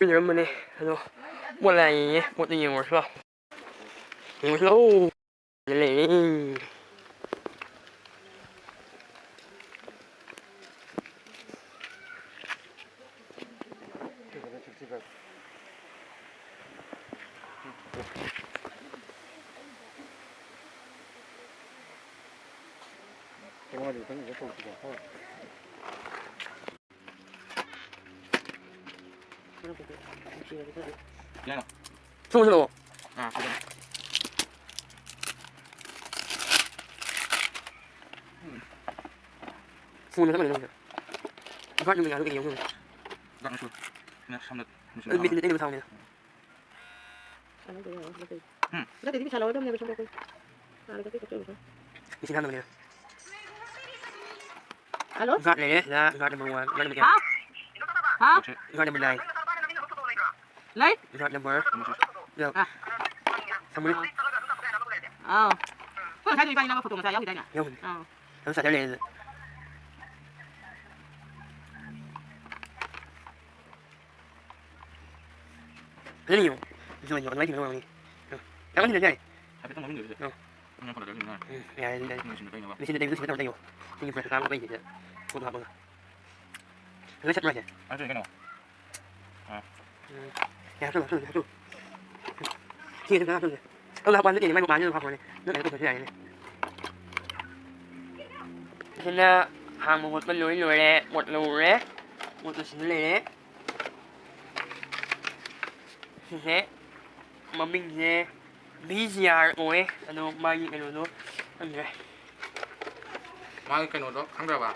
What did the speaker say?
이런만에 ano wala eh buti yung work lo yung slow galing Yan o. sumunod Sige. sumunod naman lang bakit yung nangyari kayo yung Gak musuh. Ini samlat. bitin din mo tao nila Berarti bisa lawan dong, bisa pokok. Hari kaki kecil bisa. isin naman nila Halo? got nila got number 1 got number 2 Ha? got number 9 Lain? got number yeah Ah. samuli Oh. Kung saya yung nama foto mo saya, kita niya. yun Oh. ang sa nila ano yun gusto nyo ano ba yung ginagawa niya tama nila dyan Tapi itu ngomong gitu. Oh. Yang pada dari mana? kaya nila Ini sini kayak apa? Di sini tayo tayo. Tingin pa sa kama pa yun. Kung hapon. Ano sa price? Ada yang kenal. Ya, tu. Sige, na tu. Ang hapon din, may mukha niyo hapon. Ano ito siya yun. Sila hàng một bên lưỡi lưỡi nè, một lưỡi nè, một từ xíu nè. Thế mà mình nè BGR ôi, ano may ano no. Ano Mahal kan udah, kan berapa?